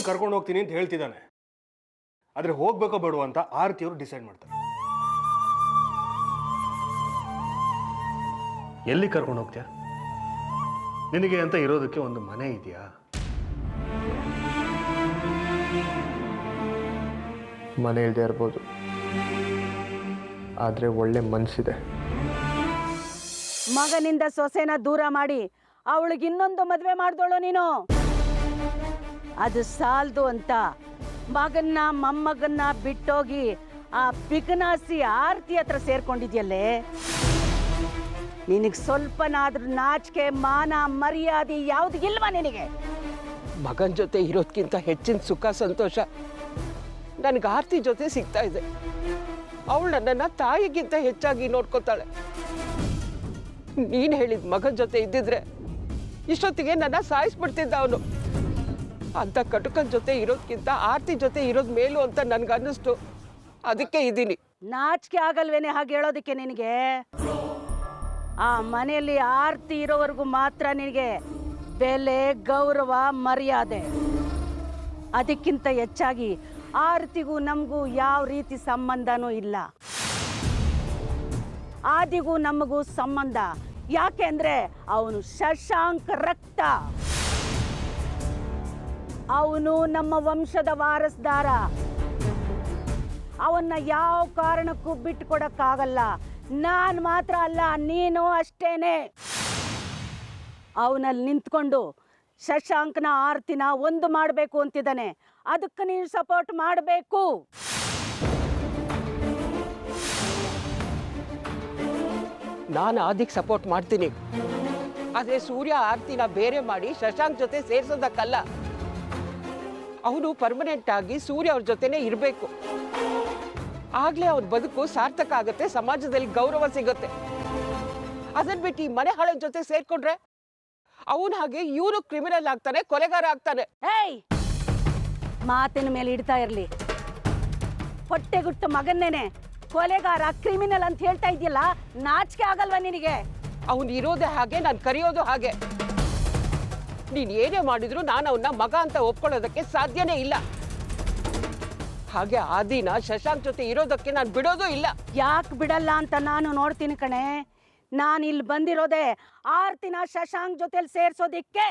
ಕರ್ಕೊಂಡು ಹೋಗ್ತೀನಿ ಅಂತ ಹೇಳ್ತಿದ್ದಾನೆ. ಆದರೆ ಹೋಗ್ಬೇಕೋ ಬೇಡೋ ಅಂತ ಆರತಿಯವರು ಡಿಸೈಡ್ ಮಾಡ್ತಾರೆ. ಎಲ್ಲಿ ಕರ್ಕೊಂಡು ಹೋಗ್ತೀಯ? ನಿನಗೆ ಅಂತ ಇರೋದಕ್ಕೆ ಒಂದು ಮನೆ ಇದೆಯಾ? ಮನೆ ಇಲ್ಲದೆ ಇರ್ಬೋದು, ಆದರೆ ಒಳ್ಳೆ ಮನಸ್ಸಿದೆ. ಮಗನಿಂದ ಸೊಸೆನ ದೂರ ಮಾಡಿ ಅವಳಿಗೆ ಇನ್ನೊಂದು ಮದುವೆ ಮಾಡ್ದೋಳು ನೀನು. ಅದು ಸಾಲದು ಅಂತ ಮಗನ್ನ ಮೊಮ್ಮಗನ್ನ ಬಿಟ್ಟೋಗಿ ಆ ಬಿಕನಾಸಿ ಆರತಿ ಹತ್ರ ಸೇರ್ಕೊಂಡಿದ್ಯಲ್ಲೇ. ನಿನಗೆ ಸ್ವಲ್ಪನಾದ್ರೂ ನಾಚಿಕೆ ಮಾನ ಮರ್ಯಾದೆ ಯಾವ್ದು ಇಲ್ವಾ ನಿನಗೆ? ಮಗನ ಜೊತೆ ಇರೋದ್ಕಿಂತ ಹೆಚ್ಚಿನ ಸುಖ ಸಂತೋಷ ನನಗೆ ಆರತಿ ಜೊತೆ ಸಿಗ್ತಾ ಇದೆ. ಅವಳು ನನ್ನನ್ನು ತಾಯಿಗಿಂತ ಹೆಚ್ಚಾಗಿ ನೋಡ್ಕೊತಾಳೆ. ನೀನು ಹೇಳಿದ ಮಗನ ಜೊತೆ ಇದ್ದಿದ್ರೆ ಇಷ್ಟೊತ್ತಿಗೆ ನನ್ನ ಸಾಯಿಸ್ಬಿಡ್ತಿದ್ದ ಅವನು. ಅಂತ ಕಟುಕನ ಜೊತೆ ಇರೋದ್ಕಿಂತ ಆರತಿ ಜೊತೆ ಇರೋದು ಮೇಲು ಅಂತ ನನ್ಗನ್ನಿಸ್ತು. ಅದಕ್ಕೆ ಇದ್ದೀನಿ. ನಾಚಿಕೆ ಆಗಲ್ವೇನೆ ಹಾಗೆ ಹೇಳೋದಕ್ಕೆ ನಿನಗೆ? ಆ ಮನೆಯಲ್ಲಿ ಆರತಿ ಇರೋವರೆಗೂ ಮಾತ್ರ ನಿನಗೆ ಬೆಲೆ, ಗೌರವ, ಮರ್ಯಾದೆ. ಅದಕ್ಕಿಂತ ಹೆಚ್ಚಾಗಿ ಆರತಿಗೂ ನಮಗೂ ಯಾವ ರೀತಿ ಸಂಬಂಧನೂ ಇಲ್ಲ. ಆದಿಗೂ ನಮಗೂ ಸಂಬಂಧ. ಯಾಕೆ ಅಂದ್ರೆ ಅವನು ಶಶಾಂಕ್ ರಕ್ತ. ಅವನು ನಮ್ಮ ವಂಶದ ವಾರಸ್ದಾರ. ಅವನ್ನ ಯಾವ ಕಾರಣಕ್ಕೂ ಬಿಟ್ಟುಕೊಡಕ್ಕಾಗಲ್ಲ. ನಾನು ಮಾತ್ರ ಅಲ್ಲ, ನೀನು ಅಷ್ಟೇನೆ. ಅವನಲ್ಲಿ ನಿಂತ್ಕೊಂಡು ಶಶಾಂಕ್ನ ಆರತಿನ ಒಂದು ಮಾಡಬೇಕು ಅಂತಿದ್ದಾನೆ. ಅದಕ್ಕೆ ನೀನು ಸಪೋರ್ಟ್ ಮಾಡಬೇಕು. ನಾನು ಆದಿಗೆ ಸಪೋರ್ಟ್ ಮಾಡ್ತೀನಿ. ಆದರೆ ಸೂರ್ಯ ಆರತಿನ ಬೇರೆ ಮಾಡಿ ಶಶಾಂಕ್ ಜೊತೆ ಸೇರಿಸೋದಕ್ಕಲ್ಲ. ಅವನು ಪರ್ಮನೆಂಟ್ ಆಗಿ ಸೂರ್ಯ ಅವ್ರ ಜೊತೆನೇ ಇರಬೇಕು. ಆಗ್ಲೇ ಅವನ ಬದುಕು ಸಾರ್ಥಕ ಆಗುತ್ತೆ, ಸಮಾಜದಲ್ಲಿ ಗೌರವ ಸಿಗುತ್ತೆ. ಅದನ್ನ ಬಿಟ್ಟು ಈ ಮನೆ ಹಾಳನ ಜೊತೆ ಸೇರ್ಕೊಂಡ್ರೆ ಅವನ ಹಾಗೆ ಇವನು ಕ್ರಿಮಿನಲ್ ಆಗ್ತಾನೆ, ಕೊಲೆಗಾರ ಆಗ್ತಾನೆ. ಏಯ್, ಮಾತಿನ ಮೇಲೆ ಇಡ್ತಾ ಇರ್ಲಿ. ಹೊಟ್ಟೆಗುಟ್ಟು ಮಗನ್ನೇನೆ ಕೊಲೆಗಾರ, ಕ್ರಿಮಿನಲ್ ಅಂತ ಹೇಳ್ತಾ ಇದೆಯಲ್ಲ, ನಾಚಿಕೆ ಆಗಲ್ವಾ ನಿನಗೆ? ಅವನು ಇರೋದೇ ಹಾಗೆ, ನಾನು ಕರೆಯೋದು ಹಾಗೆ. ನೀನು ಏನೇ ಮಾಡಿದ್ರು ನಾನು ಅವನ್ನ ಮಗ ಅಂತ ಒಪ್ಕೊಳ್ಳೋದಕ್ಕೆ ಸಾಧ್ಯನೇ ಇಲ್ಲ. ಹಾಗೆ ಆದಿನ ಶಶಾಂಕ್ ಜೊತೆ ಇರೋದಕ್ಕೆ ನಾನು ಬಿಡೋದು ಇಲ್ಲ. ಯಾಕೆ ಬಿಡಲ್ಲ ಅಂತ ನಾನು ನೋಡ್ತೀನಿ ಕಣೆ. ನಾನು ಇಲ್ಲಿ ಬಂದಿರೋದೆ ಆರತಿನ ಶಶಾಂಕ್ ಜೊತೆಲಿ ಸೇರ್ಸೋದಿಕ್ಕೆ.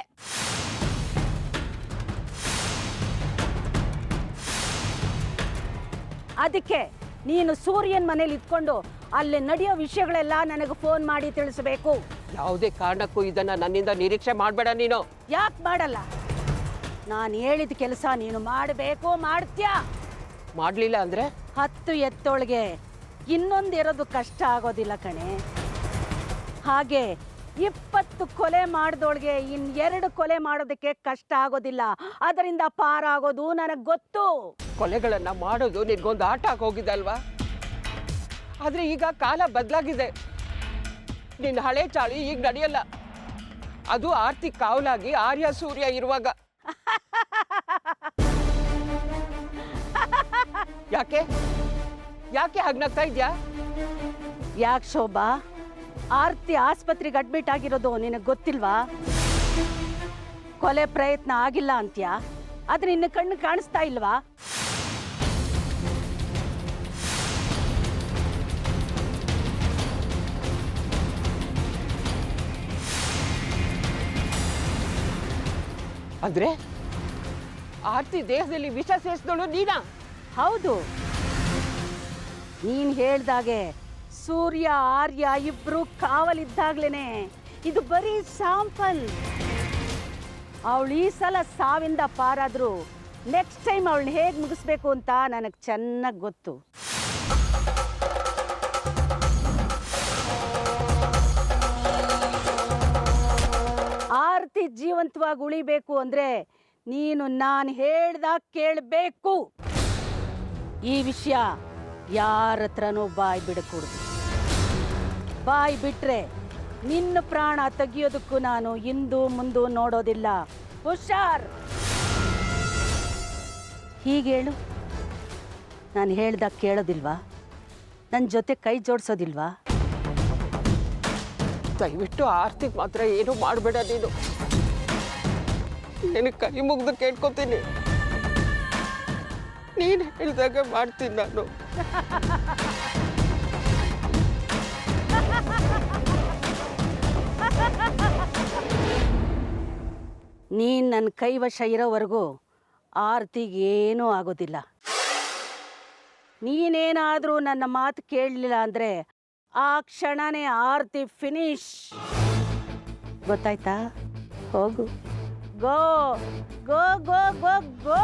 ಅದಕ್ಕೆ ನೀನು ಸೂರ್ಯನ್ ಮನೇಲಿ ಇದ್ಕೊಂಡು ಅಲ್ಲಿ ನಡೆಯೋ ವಿಷಯಗಳೆಲ್ಲ ನನಗೆ ಫೋನ್ ಮಾಡಿ ತಿಳಿಸಬೇಕು. ಯಾವುದೇ ಕಾರಣಕ್ಕೂ ಇದನ್ನ ನನ್ನಿಂದ ನಿರೀಕ್ಷೆ ಮಾಡಬೇಡ ನೀನು. ಯಾಕೆ ಮಾಡಲ್ಲ? ನಾನು ಹೇಳಿದ ಕೆಲಸ ನೀನು ಮಾಡಬೇಕು, ಮಾಡ್ತೀಯಾ? ಮಾಡ್ಲಿಲ್ಲ ಅಂದ್ರೆ 10 ಎತ್ತೋಳಿಗೆ ಇನ್ನೊಂದು ಇರೋದು ಕಷ್ಟ ಆಗೋದಿಲ್ಲ ಕಣೆ. ಹಾಗೆ 20 ಕೊಲೆ ಮಾಡಿದೋಳಿಗೆ 2 ಕೊಲೆ ಮಾಡೋದಕ್ಕೆ ಕಷ್ಟ ಆಗೋದಿಲ್ಲ. ಅದರಿಂದ ಪಾರಾಗೋದು ನನಗೆ ಗೊತ್ತು. ಕೊಲೆಗಳನ್ನ ಮಾಡೋದು ನಿನ್ಗೊಂದು ಆಟ ಆಗೋಗಿದೆ ಅಲ್ವಾ? ಆದ್ರೆ ಈಗ ಕಾಲ ಬದಲಾಗಿದೆ. ನಿನ್ನ ಹಳೆ ಚಾಳಿ ಈಗ ನಡೆಯಲ್ಲ. ಅದು ಆರ್ತಿ ಕಾವಲಾಗಿ ಆರ್ಯ ಸೂರ್ಯ ಇರುವಾಗ. ಯಾಕೆ ಯಾಕೆ ಹಾಗ್ನಾಗ್ತಾ ಇದ್ಯಾ? ಯಾಕೆ ಶೋಭಾ, ಆರ್ತಿ ಆಸ್ಪತ್ರೆಗೆ ಅಡ್ಮಿಟ್ ಆಗಿರೋದು ನಿನಗೆ ಗೊತ್ತಿಲ್ವಾ? ಕೊಲೆ ಪ್ರಯತ್ನ ಆಗಿಲ್ಲ ಅಂತ್ಯಾ? ಆದ್ರೆ ನಿನ್ನ ಕಣ್ಣು ಕಾಣಿಸ್ತಾ ಇಲ್ವಾ? ಆದ್ರೆ ಆರ್ತಿ ದೇಹದಲ್ಲಿ ವಿಷ ಸೇರಿಸಿದಳು ನೀನಾ? ಹೌದು. ನೀನ್ ಹೇಳ್ದಾಗೆ ಸೂರ್ಯ ಆರ್ಯ ಇಬ್ರು ಕಾವಲಿದ್ದಾಗ್ಲೇನೆ ಇದು ಬರೀ ಸ್ಯಾಂಪಲ್. ಅವಳು ಈ ಸಲ ಸಾವಿಂದ ಪಾರಾದ್ರು ನೆಕ್ಸ್ಟ್ ಟೈಮ್ ಅವಳನ್ನ ಹೇಗೆ ಮುಗಿಸ್ಬೇಕು ಅಂತ ನನಗೆ ಚೆನ್ನಾಗಿ ಗೊತ್ತು. ಆರ್ತಿ ಜೀವಂತವಾಗಿ ಉಳಿಬೇಕು ಅಂದ್ರೆ ನೀನು ನಾನು ಹೇಳ್ದಾಗ ಕೇಳಬೇಕು. ಈ ವಿಷಯ ಯಾರ ಹತ್ರನೂ ಬಾಯಿ ಬಿಡಕೂಡದು. ಬಾಯಿ ಬಿಟ್ರೆ ನಿನ್ನ ಪ್ರಾಣ ತೆಗಿಯೋದಕ್ಕೂ ನಾನು ಹಿಂದು ಮುಂದು ನೋಡೋದಿಲ್ಲ. ಹುಷಾರ್. ಹೀಗೇಳು. ನಾನು ಹೇಳ್ದಾಗ ಕೇಳೋದಿಲ್ವಾ? ನನ್ನ ಜೊತೆ ಕೈ ಜೋಡಿಸೋದಿಲ್ವಾ? ದಯವಿಟ್ಟು ಆರ್ತಿಗೆ ಮಾತ್ರ ಏನು ಮಾಡಬೇಡ ನೀನು. ನಿನಗೆ ಕೈ ಮುಗ್ದು ಕೇಳ್ಕೊತೀನಿ. ನೀನು ಹೇಳಿದಾಗ ಮಾಡ್ತೀನಿ ನಾನು. ನೀನು ನನ್ನ ಕೈವಶ ಇರೋವರೆಗೂ ಆರ್ತಿಗೆ ಏನೂ ಆಗೋದಿಲ್ಲ. ನೀನೇನಾದರೂ ನನ್ನ ಮಾತು ಕೇಳಲಿಲ್ಲ ಅಂದರೆ ಆ ಕ್ಷಣನೇ ಆರ್ತಿ ಫಿನಿಶ್. ಗೊತ್ತಾಯ್ತಾ? ಹೋಗು, ಗೋ ಗೋ ಗೋ ಗೋ ಗೋ.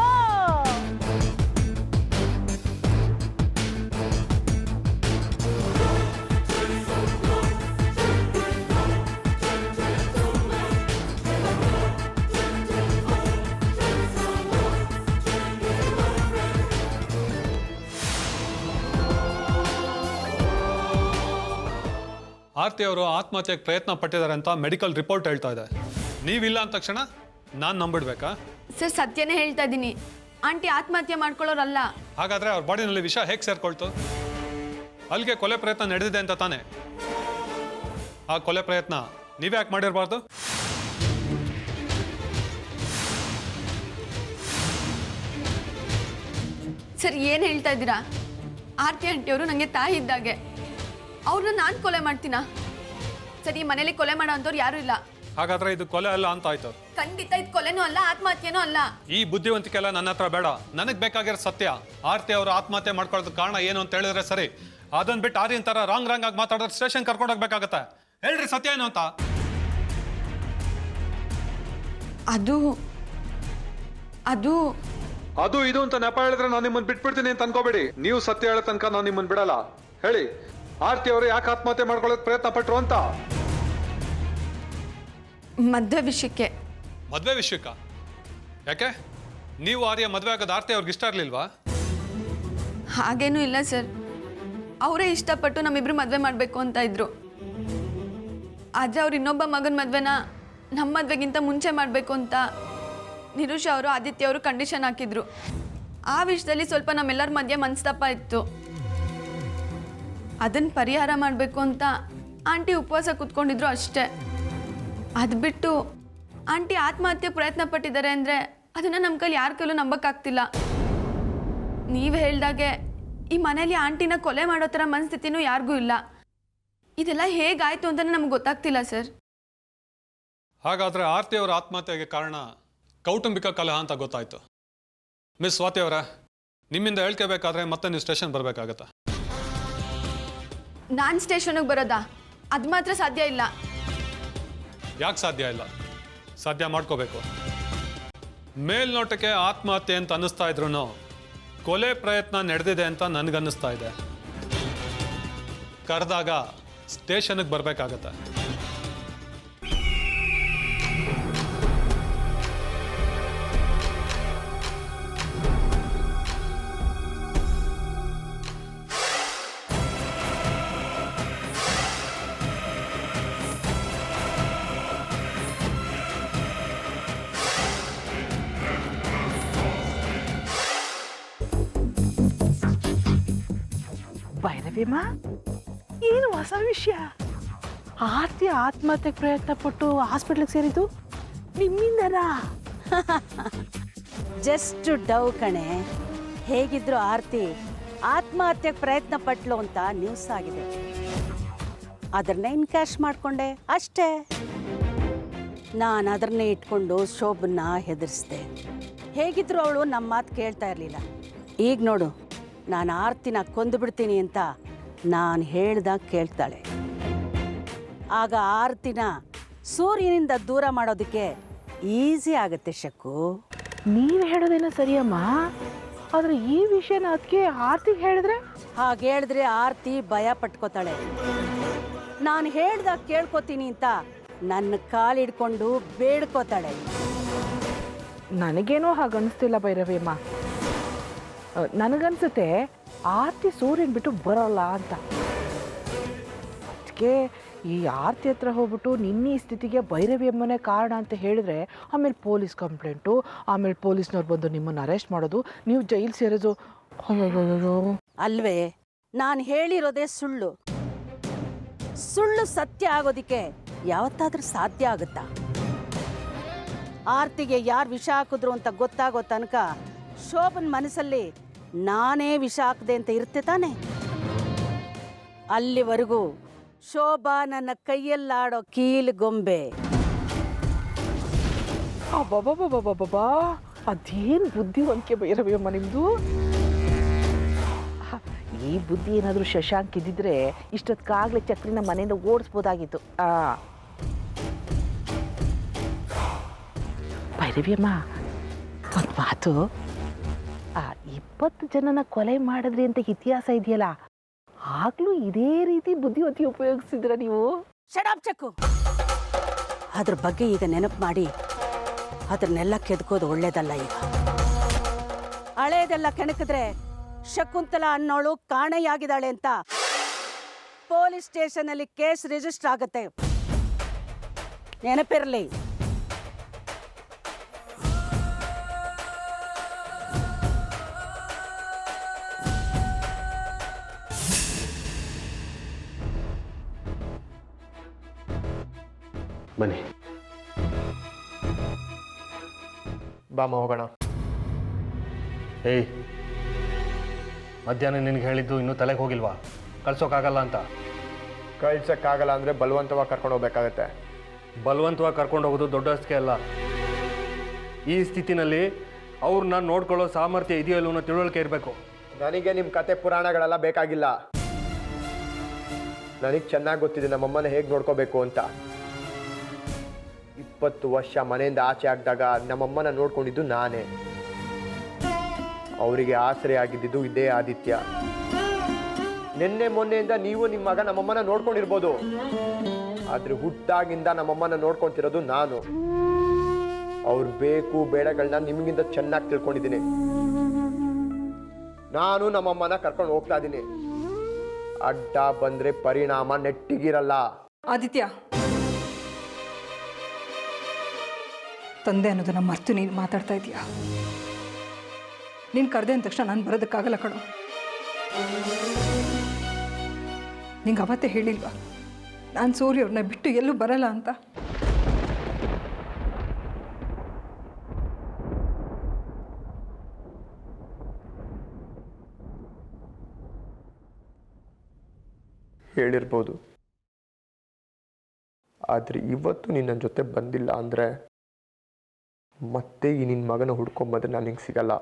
ಆರ್ತಿ ಅವರು ಆತ್ಮಹತ್ಯೆಗೆ ಪ್ರಯತ್ನ ಪಟ್ಟಿದ್ದಾರೆ ಅಂತ ಮೆಡಿಕಲ್ ರಿಪೋರ್ಟ್ ಹೇಳ್ತಾ ಇದೆ. ನೀವಿಲ್ಲ ಅಂದ ತಕ್ಷಣ ನಾನು ನಂಬಿಡ್ಬೇಕಾ? ಸರ್, ಸತ್ಯನೇ ಹೇಳ್ತಾ ಇದ್ದೀನಿ. ಆಂಟಿ ಆತ್ಮಹತ್ಯೆ ಮಾಡ್ಕೊಳ್ಳೋರಲ್ಲ. ಹಾಗಾದ್ರೆ ಅವ್ರ ಬಾಡಿನಲ್ಲಿ ವಿಷ ಹೇಗೆ ಸೇರ್ಕೊಳ್ತು? ಅಲ್ಲಿಗೆ ಕೊಲೆ ಪ್ರಯತ್ನ ನಡೆದಿದೆ ಅಂತ ತಾನೆ. ಆ ಕೊಲೆ ಪ್ರಯತ್ನ ನೀವೇ ಯಾಕೆ ಮಾಡಿರಬಾರ್ದು? ಸರ್, ಏನು ಹೇಳ್ತಾ ಇದ್ದೀರಾ? ಆರ್ತಿ ಆಂಟಿಯವರು ನನಗೆ ತಾಯಿ ಇದ್ದಾಗೆ. ಅವ್ರನ್ನ ನಾನು ಕೊಲೆ ಮಾಡ್ತೀನಾ? ಸರ್, ಈ ಮನೇಲಿ ಕೊಲೆ ಮಾಡೋ ಅಂಥವ್ರು ಯಾರೂ ಇಲ್ಲ. ಹಾಗಾದ್ರೆ ಇದು ಕೊಲೆ ಅಲ್ಲ ಅಂತ ಆಯ್ತು. ಖಂಡಿತ ಇದು ಕೊಲೆನೂ ಅಲ್ಲ, ಆತ್ಮಹತ್ಯೆನೂ ಅಲ್ಲ. ಈ ಬುದ್ಧಿವಂತಿಕೆ ಎಲ್ಲ ನನ್ನ ಹತ್ರ ಬೇಡ. ನನಗೆ ಬೇಕಾಗಿರೋ ಸತ್ಯ. ಆರ್ತಿ ಅವರು ಆತ್ಮಹತ್ಯೆ ಮಾಡ್ಕೊಳ್ಳೋದಕ್ಕೆ ಕಾರಣ ಏನು ಅಂತ ಹೇಳಿದ್ರೆ ಸರಿ. ಅದನ್ನ ಬಿಟ್ಟು ಆರ್ಯನ್ ತರ ರಾಂಗ್ ಆಗಿ ಮಾತಾಡಿದ್ರೆ ಸ್ಟೇಷನ್ ಕರ್ಕೊಂಡು ಹೋಗ್ಬೇಕಾಗತ್ತೆ. ಹೇಳ್ರಿ ಸತ್ಯ ಏನು ಅಂತ. ಅದು ಅದು ಅದು ಇದು ಅಂತ ನೆಪ ಹೇಳಿದ್ರೆ ನಾನು ನಿಮ್ಮನ್ನು ಬಿಟ್ಬಿಡ್ತೀನಿ ಅಂತ ಅನ್ಕೋಬೇಡಿ. ನೀವು ಸತ್ಯ ಹೇಳೋ ತನಕ ನಾನು ನಿಮ್ಮನ್ನು ಬಿಡಲ್ಲ. ಹೇಳಿ, ಆರ್ತಿ ಅವರು ಯಾಕೆ ಆತ್ಮಹತ್ಯೆ ಮಾಡ್ಕೊಳ್ಳೋಕೆ ಪ್ರಯತ್ನ ಪಟ್ರು ಅಂತ? ಮದುವೆ ವಿಷಯಕ್ಕೆ. ಮದುವೆ ವಿಷಯಕ್ಕ? ಯಾಕೆ? ನೀವು ಆರ್ಯ ಮದುವೆ ಆಗೋದು ಆರ್ತಿ ಅವ್ರಿಗೆ ಇಷ್ಟ ಇರಲಿಲ್ವಾ? ಹಾಗೇನೂ ಇಲ್ಲ ಸರ್. ಅವರೇ ಇಷ್ಟಪಟ್ಟು ನಮ್ಮಿಬ್ರು ಮದುವೆ ಮಾಡಬೇಕು ಅಂತ ಇದ್ರು. ಆದರೆ ಅವ್ರು ಇನ್ನೊಬ್ಬ ಮಗನ ಮದುವೆನ ನಮ್ಮ ಮದುವೆಗಿಂತ ಮುಂಚೆ ಮಾಡಬೇಕು ಅಂತ ನಿರುಷ ಅವರು ಆದಿತ್ಯ ಅವರು ಕಂಡೀಷನ್ ಹಾಕಿದ್ರು. ಆ ವಿಷಯದಲ್ಲಿ ಸ್ವಲ್ಪ ನಮ್ಮೆಲ್ಲರ ಮಧ್ಯೆ ಮನಸ್ತಾಪ ಇತ್ತು. ಅದನ್ನು ಪರಿಹಾರ ಮಾಡಬೇಕು ಅಂತ ಆಂಟಿ ಉಪವಾಸ ಕೂತ್ಕೊಂಡಿದ್ರು ಅಷ್ಟೇ. ಅದು ಬಿಟ್ಟು ಆಂಟಿ ಆತ್ಮಹತ್ಯೆ ಪ್ರಯತ್ನ ಪಟ್ಟಿದ್ದಾರೆ ಅಂದರೆ ಅದನ್ನು ನಮ್ಮ ಕೈಲಿ ಯಾರ ಕೈಲೂ ನಂಬಕ್ಕಾಗ್ತಿಲ್ಲ. ನೀವು ಹೇಳ್ದಾಗೆ ಈ ಮನೇಲಿ ಆಂಟಿನ ಕೊಲೆ ಮಾಡೋ ಥರ ಮನಸ್ಥಿತಿನೂ ಯಾರಿಗೂ ಇಲ್ಲ. ಇದೆಲ್ಲ ಹೇಗಾಯಿತು ಅಂತಲೇ ನಮ್ಗೆ ಗೊತ್ತಾಗ್ತಿಲ್ಲ ಸರ್. ಹಾಗಾದರೆ ಆರ್ತಿ ಅವರ ಆತ್ಮಹತ್ಯೆಗೆ ಕಾರಣ ಕೌಟುಂಬಿಕ ಕಲಹ ಅಂತ ಗೊತ್ತಾಯ್ತು. ಮಿಸ್ ಸ್ವಾತಿ ಅವರ, ನಿಮ್ಮಿಂದ ಹೇಳ್ಕೋಬೇಕಾದ್ರೆ ಮತ್ತೆ ನೀವು ಸ್ಟೇಷನ್ ಬರಬೇಕಾಗತ್ತೆ. ನಾನು ಸ್ಟೇಷನ್ಗೆ ಬರೋದಾ? ಅದು ಮಾತ್ರ ಸಾಧ್ಯ ಇಲ್ಲ. ಯಾಕೆ ಸಾಧ್ಯ ಇಲ್ಲ? ಸಾಧ್ಯ ಮಾಡ್ಕೋಬೇಕು. ಮೇಲ್ನೋಟಕ್ಕೆ ಆತ್ಮಹತ್ಯೆ ಅಂತ ಅನ್ನಿಸ್ತಾ ಇದ್ರು ಕೊಲೆ ಪ್ರಯತ್ನ ನಡೆದಿದೆ ಅಂತ ನನಗನ್ನಿಸ್ತಾ ಇದೆ. ಕರೆದಾಗ ಸ್ಟೇಷನ್ಗೆ ಬರಬೇಕಾಗತ್ತೆ. ಭೈರವಿಮ್ಮ, ಏನು ಹೊಸ ವಿಷಯ? ಆರ್ತಿ ಆತ್ಮಹತ್ಯೆಗೆ ಪ್ರಯತ್ನ ಪಟ್ಟು ಹಾಸ್ಪಿಟ್ಲಿಗೆ ಸೇರಿದ್ದು ನಿಮ್ಮಿಂದನಾ? ಜಸ್ಟ್ ಡವ್ ಕಣೆ. ಹೇಗಿದ್ರು ಆರ್ತಿ ಆತ್ಮಹತ್ಯೆಗೆ ಪ್ರಯತ್ನ ಪಟ್ಲು ಅಂತ ನ್ಯೂಸ್ ಆಗಿದೆ. ಅದನ್ನೇ ಇನ್ಕ್ಯಾಶ್ ಮಾಡಿಕೊಂಡೆ ಅಷ್ಟೇ. ನಾನು ಅದನ್ನೇ ಇಟ್ಕೊಂಡು ಶೋಭನ್ನ ಹೆದರಿಸಿದೆ. ಹೇಗಿದ್ರು ಅವಳು ನಮ್ಮ ಮಾತು ಕೇಳ್ತಾ ಇರಲಿಲ್ಲ. ಈಗ ನೋಡು, ನಾನು ಆರ್ತಿನ ಕೊಂದು ಬಿಡ್ತೀನಿ ಅಂತ ನಾನು ಹೇಳ್ದಾಗ ಕೇಳ್ತಾಳೆ. ಆಗ ಆರ್ತಿನ ಸೂರ್ಯನಿಂದ ದೂರ ಮಾಡೋದಕ್ಕೆ ಈಸಿ ಆಗುತ್ತೆ ಶಕ್ಕು. ನೀನು ಹೇಳೋದೇನೋ ಸರಿಯಮ್ಮ, ಆದರೆ ಈ ವಿಷಯನ ಅದಕ್ಕೆ ಆರ್ತಿಗೆ ಹೇಳಿದ್ರೆ? ಹಾಗೆ ಹೇಳಿದ್ರೆ ಆರ್ತಿ ಭಯ ಪಟ್ಕೋತಾಳೆ. ನಾನು ಹೇಳ್ದಾಗ ಕೇಳ್ಕೊತೀನಿ ಅಂತ ನನ್ನ ಕಾಲು ಹಿಡ್ಕೊಂಡು ಬೇಡ್ಕೋತಾಳೆ. ನನಗೇನೋ ಹಾಗೆ ಅನಿಸ್ತಿಲ್ಲ ಭೈರವಿಯಮ್ಮ. ನನಗನ್ಸುತ್ತೆ ಆರ್ತಿ ಸೂರ್ಯನ ಬಿಟ್ಟು ಬರೋಲ್ಲ ಅಂತ. ಅದಕ್ಕೆ ಈ ಆರ್ತಿ ಹತ್ರ ಹೋಗ್ಬಿಟ್ಟು ನಿನ್ನ ಈ ಸ್ಥಿತಿಗೆ ಭೈರವಿಯಮ್ಮನೇ ಕಾರಣ ಅಂತ ಹೇಳಿದ್ರೆ ಆಮೇಲೆ ಪೊಲೀಸ್ ಕಂಪ್ಲೇಂಟು, ಆಮೇಲೆ ಪೊಲೀಸ್ನವ್ರು ಬಂದು ನಿಮ್ಮನ್ನು ಅರೆಸ್ಟ್ ಮಾಡೋದು, ನೀವು ಜೈಲು ಸೇರೋದು. ಅಲ್ವೇ, ನಾನು ಹೇಳಿರೋದೇ ಸುಳ್ಳು. ಸುಳ್ಳು ಸತ್ಯ ಆಗೋದಿಕ್ಕೆ ಯಾವತ್ತಾದ್ರೂ ಸಾಧ್ಯ ಆಗುತ್ತಾ? ಆರ್ತಿಗೆ ಯಾರು ವಿಷ ಹಾಕಿದ್ರು ಅಂತ ಗೊತ್ತಾಗೋ ತನಕ ಶೋಭನ್ ಮನಸ್ಸಲ್ಲಿ ನಾನೇ ವಿಷ ಹಾಕದೆ ಅಂತ ಇರುತ್ತೆ ತಾನೆ. ಅಲ್ಲಿವರೆಗೂ ಶೋಭಾ ನನ್ನ ಕೈಯಲ್ಲಾಡೋ ಕೀಲುಗೊಂಬೆ. ಅಬ್ಬಬ್ಬಬ್ಬಬ್ಬಬ್ಬಾ, ಅದೇನು ಬುದ್ಧಿವಂತಿಕೆ ಭೈರವಿಯಮ್ಮ ನಿಮ್ಮದು. ಈ ಬುದ್ಧಿ ಏನಾದರೂ ಶಶಾಂಕ್ ಇದ್ದಿದ್ರೆ ಇಷ್ಟೊತ್ತಿಗಾಗಲೇ ಚಕ್ರಿನ ಮನೆಯಿಂದ ಓಡಿಸ್ಬೋದಾಗಿತ್ತು. ಭೈರವಿಯಮ್ಮ, ಒಂದು ಮಾತು, 20 ಜನನ ಕೊಲೆ ಮಾಡಿದ್ರಿ ಅಂತ ಇತಿಹಾಸ ಇದೆಯಲ್ಲ, ಆಗ್ಲೂ ಇದೇ ರೀತಿ ಬುದ್ಧಿವಂತಿ ಉಪಯೋಗಿಸಿದ್ರ ನೀವು? ಶಡಾಪ್ ಚಕ್ಕು. ಅದ್ರ ಬಗ್ಗೆ ಈಗ ನೆನಪು ಮಾಡಿ ಅದನ್ನೆಲ್ಲ ಕೆದ್ಕೋದು ಒಳ್ಳೇದಲ್ಲ. ಈಗ ಹಳೇದೆಲ್ಲ ಕೆಣಕಿದ್ರೆ ಶಕುಂತಲಾ ಅನ್ನೋಳು ಕಾಣೆಯಾಗಿದ್ದಾಳೆ ಅಂತ ಪೊಲೀಸ್ ಸ್ಟೇಷನ್ ಅಲ್ಲಿ ಕೇಸ್ ರಿಜಿಸ್ಟರ್ ಆಗುತ್ತೆ. ನೆನಪಿರಲಿ. ಬನ್ನಿ ಬಾಮ ಹೋಗೋಣ. ಏಯ್, ಮಧ್ಯಾಹ್ನ ನಿನಗೆ ಹೇಳಿದ್ದು ಇನ್ನೂ ತಲೆಗೆ ಹೋಗಿಲ್ವಾ? ಕಳ್ಸೋಕ್ಕಾಗಲ್ಲ ಅಂತ. ಕಳ್ಸೋಕ್ಕಾಗಲ್ಲ ಅಂದರೆ ಬಲವಂತವಾಗಿ ಕರ್ಕೊಂಡು ಹೋಗ್ಬೇಕಾಗತ್ತೆ. ಬಲವಂತವಾಗಿ ಕರ್ಕೊಂಡು ಹೋಗೋದು ದೊಡ್ಡ ಅಸ್ಕೆ ಅಲ್ಲ. ಈ ಸ್ಥಿತಿನಲ್ಲಿ ಅವ್ರನ್ನ ನೋಡ್ಕೊಳ್ಳೋ ಸಾಮರ್ಥ್ಯ ಇದೆಯೋ ಅನ್ನೋ ತಿಳುವಳಿಕೆ ಇರಬೇಕು. ನನಗೆ ನಿಮ್ಮ ಕತೆ ಪುರಾಣಗಳೆಲ್ಲ ಬೇಕಾಗಿಲ್ಲ. ನನಗೆ ಚೆನ್ನಾಗಿ ಗೊತ್ತಿದೆ ನಮ್ಮಮ್ಮನ ಹೇಗೆ ನೋಡ್ಕೋಬೇಕು ಅಂತ. 20 ವರ್ಷ ಮನೆಯಿಂದ ಆಚೆ ಆಗಿದಾಗ ನಮ್ಮಮ್ಮನ ನೋಡ್ಕೊಂಡಿದ್ದು ನಾನೇ. ಅವರಿಗೆ ಆಸರೆ ಆಗಿದ್ದು ಇದೇ ಆದಿತ್ಯ. ನಿನ್ನೆ ಮೊನ್ನೆಯಿಂದ ನೀವು ನಿಮ್ಮ ಮಗ ನಮ್ಮಮ್ಮನ ನೋಡ್ಕೊಂಡಿರ್ಬೋದು, ಆದ್ರೆ ಹುಟ್ಟಾಗಿಂದ ನಮ್ಮಮ್ಮನ ನೋಡ್ಕೊಂತಿರೋದು ನಾನು. ಅವ್ರ ಬೇಕು ಬೇಡಗಳನ್ನ ನಿಮಗಿಂತ ಚೆನ್ನಾಗಿ ತಿಳ್ಕೊಂಡಿದ್ದೀನಿ. ನಾನು ನಮ್ಮಮ್ಮನ ಕರ್ಕೊಂಡು ಹೋಗ್ತಾ ಇದ್ದೀನಿ. ಅಡ್ಡ ಬಂದ್ರೆ ಪರಿಣಾಮ ನೆಟ್ಟಿಗಿರಲ್ಲ. ಆದಿತ್ಯ, ತಂದೆ ಅನ್ನೋದನ್ನ ಮರ್ತು ನೀನು ಮಾತಾಡ್ತಾ ಇದೀಯಾ? ನೀನು ಕರೆದೆ ಅಂದ ತಕ್ಷಣ ನಾನು ಬರೋದಕ್ಕಾಗಲ್ಲ ಕಣೋ. ನಿಂಗೆ ಅವತ್ತೇ ಹೇಳಿಲ್ವಾ ನಾನು ಸೂರ್ಯವ್ರನ್ನ ಬಿಟ್ಟು ಎಲ್ಲೂ ಬರಲ್ಲ ಅಂತ? ಹೇಳಿರ್ಬೋದು, ಆದರೆ ಇವತ್ತು ನೀನು ನನ್ನ ಜೊತೆ ಬಂದಿಲ್ಲ ಅಂದರೆ ಮತ್ತೆ ಈ ನಿನ್ನ ಮಗನ ಹುಡ್ಕೊಂಬಂದ್ರೆ ನಾನು ಹಿಂಗೆ ಸಿಗಲ್ಲ.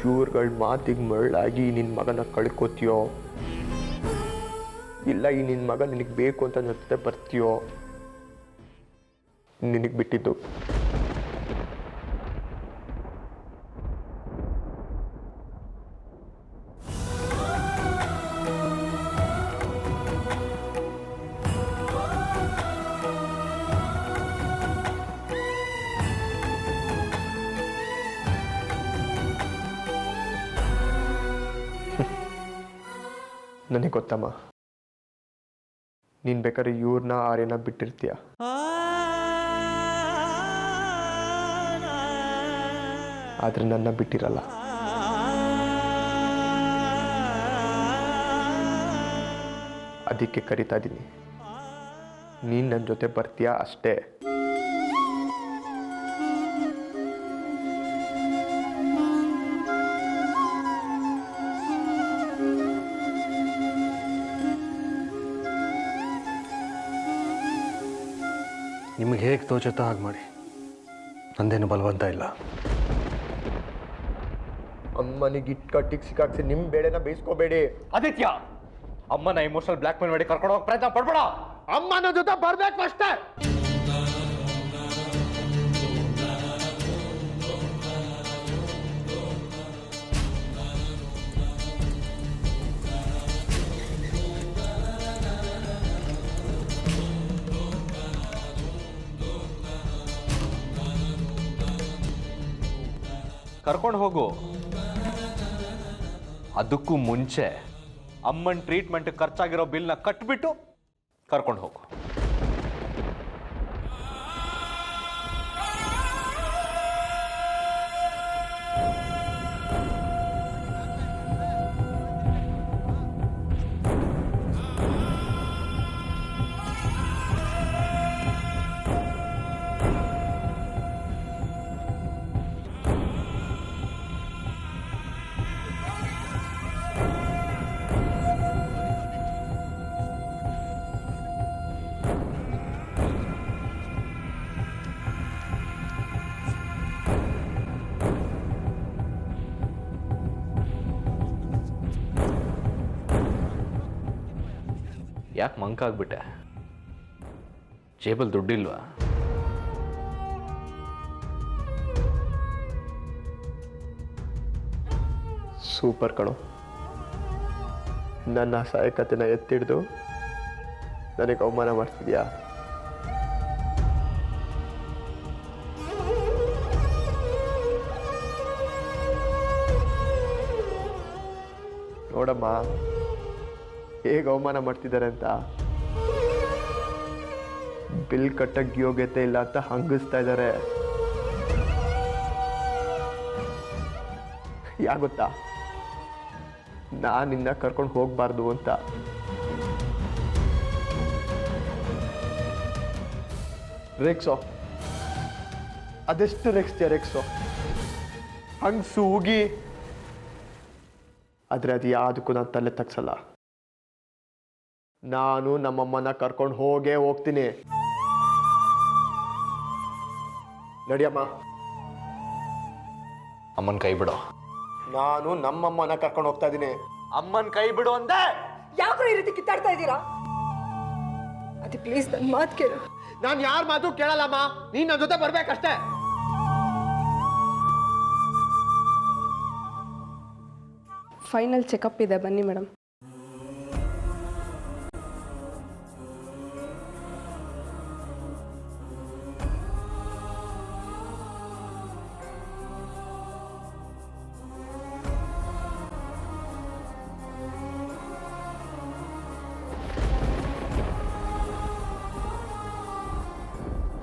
ಇವ್ರುಗಳ ಮಾತಿಗೆ ಮರಳಾಗಿ ನಿನ್ನ ಮಗನ ಕಳ್ಕೊತೀಯೋ, ಇಲ್ಲ ಈ ನಿನ್ನ ಮಗ ನಿನಗೆ ಬೇಕು ಅಂತ ನನ್ನ ಜೊತೆ ಬರ್ತೀಯೋ, ನಿನಗೆ ಬಿಟ್ಟಿದ್ದು. ನನಗೆ ಗೊತ್ತಮ್ಮ, ನೀನು ಬೇಕಾದ್ರೆ ಇವ್ರನ್ನ ಆರ್ಯನ ಬಿಟ್ಟಿರ್ತೀಯ, ಆದರೆ ನನ್ನ ಬಿಟ್ಟಿರಲ್ಲ. ಅದಕ್ಕೆ ಕರಿತಾ ಇದ್ದೀನಿ, ನೀನು ನನ್ನ ಜೊತೆ ಬರ್ತೀಯಾ ಅಷ್ಟೇ. ನಿಮಗೆ ಹೇಗೆ ತೋಚುತ್ತೋ ಹಾಗೆ ಮಾಡಿ, ನಂದೇನು ಬಲವಂತ ಇಲ್ಲ. ಅಮ್ಮನಿಗೆ ಇಟ್ಕಟ್ಟಿಗೆ ಸಿಕ್ಕಾಕ್ಸಿ ನಿಮ್ಮ ಬೇಳೆನ ಬೇಯಿಸ್ಕೋಬೇಡಿ. ಆದಿತ್ಯ, ಅಮ್ಮನ ಇಮೋಷನಲ್ ಬ್ಲ್ಯಾಕ್ ಮೇಲ್ ಮಾಡಿ ಕರ್ಕೊಂಡು ಹೋಗೋ ಪ್ರಯತ್ನ ಪಡ್ಬೇಡ. ಅಮ್ಮನ ಜೊತೆ ಬರ್ಬೇಕು ಅಷ್ಟೇ. ಕರ್ಕೊಂಡು ಹೋಗು. ಅದಕ್ಕೂ ಮುಂಚೆ ಅಮ್ಮನ ಟ್ರೀಟ್ಮೆಂಟ್ ಖರ್ಚಾಗಿರೋ ಬಿಲ್ನ ಕಟ್ಬಿಟ್ಟು ಕರ್ಕೊಂಡು ಹೋಗು. ಯಾಕೆ ಮಂಕಾಗ್ಬಿಟ್ಟೆ? ಜೇಬಲ್ ದುಡ್ಡಿಲ್ವಾ? ಸೂಪರ್ ಕಣೋ. ನನ್ನ ಅಸಹಾಯಕತೆನ ಎತ್ತಿಡ್ದು ನನಗೆ ಅವಮಾನ ಮಾಡ್ತಿದ್ಯಾ? ನೋಡಮ್ಮ ಹೇಗೆ ಅವಮಾನ ಮಾಡ್ತಿದ್ದಾರೆ ಅಂತ. ಬಿಲ್ ಕಟ್ಟಕ್ಕೆ ಯೋಗ್ಯತೆ ಇಲ್ಲ ಅಂತ ಹಂಗಿಸ್ತಾ ಇದ್ದಾರೆ. ಯಾಗೊತ್ತಾ, ನಾನು ನಿನ್ನ ಕರ್ಕೊಂಡು ಹೋಗ್ಬಾರ್ದು ಅಂತ. ರೇಕ್ಸೋ, ಅದೆಷ್ಟು ರೇಕ್ಸ್ತೀಯ ರೇಕ್ಸೋ, ಹಂಗೆ ಸೂಗಿ. ಆದರೆ ಅದು ಯಾವುದಕ್ಕೂ ನಾನು ತಲೆ ತಗ್ಸಲ್ಲ. ನಾನು ನಮ್ಮಮ್ಮನ ಕರ್ಕೊಂಡು ಹೋಗ್ತೀನಿ. ನಡಿಯಮ್ಮ. ಅಮ್ಮನ ಕೈ ಬಿಡು. ನಾನು ನಮ್ಮಮ್ಮನ ಕರ್ಕೊಂಡು ಹೋಗ್ತಾ ಇದ್ದೀನಿ. ಅಮ್ಮನ ಕೈ ಬಿಡು ಅಂದೆ. ಯಾಕ್ರೋ ಈ ರೀತಿ ಕಿತ್ತಾಡ್ತಾ ಇದ್ದೀರಾ? ಅದೇ ಪ್ಲೀಸ್ ನನ್ನ ಮಾತು ಕೇಳು. ನಾನು ಯಾರ ಮಾತು ಕೇಳಲ್ಲಮ್ಮ, ನೀನ್ ನನ್ನ ಜೊತೆ ಬರ್ಬೇಕಷ್ಟೇ. ಫೈನಲ್ ಚೆಕಪ್ ಇದೆ, ಬನ್ನಿ ಮೇಡಮ್.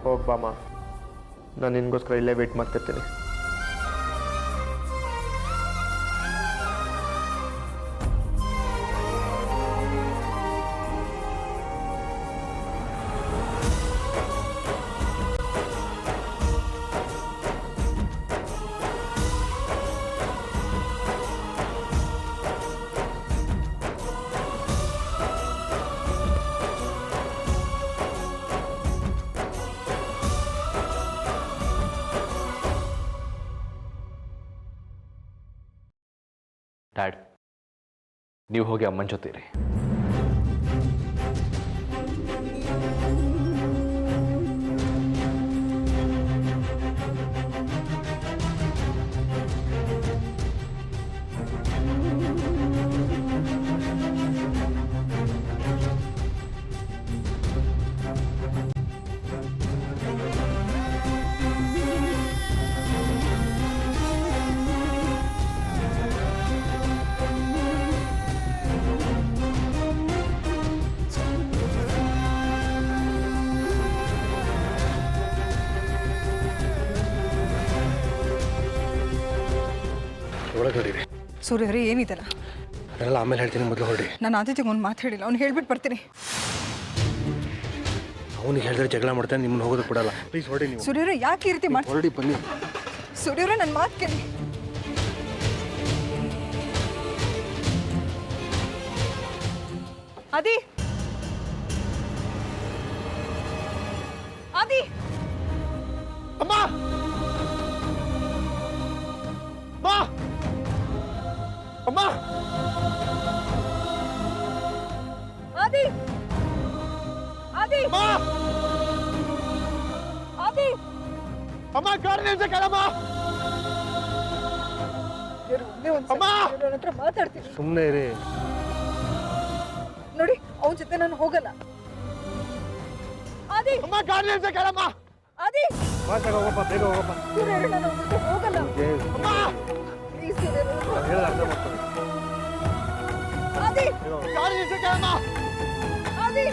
ಹೋಗ್ಬಾಮ್ಮ, ನಾನು ನಿನ್ಗೋಸ್ಕರ ಇಲ್ಲೇ ವೇಟ್ ಮಾಡ್ತಿರ್ತೀನಿ. ಡ್ಯಾಡ್, ನೀವು ಹೋಗಿ ಅಮ್ಮನ ಜೊತೆ ಇರಿ. ಒಳಗೆ ನೋಡಿರಿ. ಸೂರ್ಯರೇ ಏನಿದೆಲ್ಲ? ಅದೆಲ್ಲ ಆಮೇಲೆ ಹೇಳ್ತೀನಿ, ಮೊದಲು ಹೊರಡಿ. ನಾನು ಆದಿತ್ಯಗೆ ಒಂದು ಮಾತು ಹೇಳಿಲ್ಲ, ಅವ್ನು ಹೇಳ್ಬಿಟ್ಟು ಬರ್ತೀನಿ. ಅವನಿಗೆ ಹೇಳಿದ್ರೆ ಜಗಳ ಮಾಡ್ತಾನೆ, ನಿಮ್ಮನ್ನು ಹೋಗೋದು ಬಿಡಲ್ಲ. ಪ್ಲೀಸ್ ಹೊರಡಿ ನೀವು. ಸೂರ್ಯರೇ ಯಾಕೆ ಈ ರೀತಿ ಮಾಡಿ? ಹೊರಡಿ ಬನ್ನಿ. ಸೂರ್ಯರೇ ನನ್ನ ಮಾತು ಕೇಳಿ. ಆದಿ, ಆದಿ, ಅಮ್ಮ, ಅಮ್ಮ, ಆದಿ, ಆದಿ, ಆದಿ, ಅಮ್ಮ, ಗಾಡಿ ನಿಲ್ಸಿ ಕೇಳಮ್ಮ. ಅಮ್ಮ, ನನ್ನ ಹತ್ರ ಮಾತಾಡ್ತೀನಿ. ಸುಮ್ಮನೆ ಇರಿ. ನೋಡಿ, ಅವನ ಜೊತೆ ನಾನು ಹೋಗಲ್ಲ. ಆದಿ, ಅಮ್ಮ, ಗಾಡಿ ನಿಲ್ಸಿ ಕೇಳಮ್ಮ. ಆದಿ, ಹೋಗಪ್ಪ, ಬೇಗ ಹೋಗಪ್ಪ. ಸೂರ್ಯರೇ, ನಾನು ಅವನ ಜೊತೆ ಹೋಗಲ್ಲ. ಅಮ್ಮ, ಪ್ಲೀಸ್ ಸೂರ್ಯರೇ. ನಾನು ಹೇಳೋದು ಅರ್ಥ ಮಾಡ್ಕೊಳ್ಳಿ. ಆದಿ, ಗಾಡಿ ನಿಲ್ಸಿ ಕೇಳಮ್ಮ. ಆದಿ,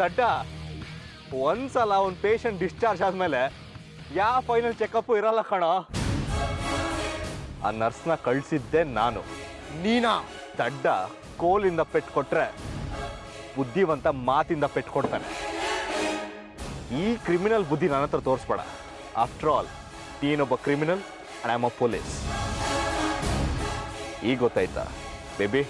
ದಡ್ಡ, ಒಂದ್ಸಲ ಒಂದು ಪೇಷಂಟ್ ಡಿಸ್ಚಾರ್ಜ್ ಆದ್ಮೇಲೆ ಯಾವ ಫೈನಲ್ ಚೆಕಪ್ಪು ಇರಲ್ಲ ಕಣೋ. ಆ ನರ್ಸ್ನ ಕಳಿಸಿದ್ದೆ ನಾನು. ನೀನಾ? ದಡ್ಡ, ಕೋಲಿಂದ ಪೆಟ್ಟು ಕೊಟ್ರೆ ಬುದ್ಧಿವಂತ ಮಾತಿಂದ ಪೆಟ್ಕೊಡ್ತಾನೆ. ಈ ಕ್ರಿಮಿನಲ್ ಬುದ್ಧಿ ನನ್ನ ಹತ್ರ ತೋರಿಸ್ಬೇಡ. ಆಫ್ಟರ್ ಆಲ್ ನೀನೊಬ್ಬ criminal and I am a police. ಈಗ ಗೊತ್ತಾಯ್ತಾ ಬೇಬಿ?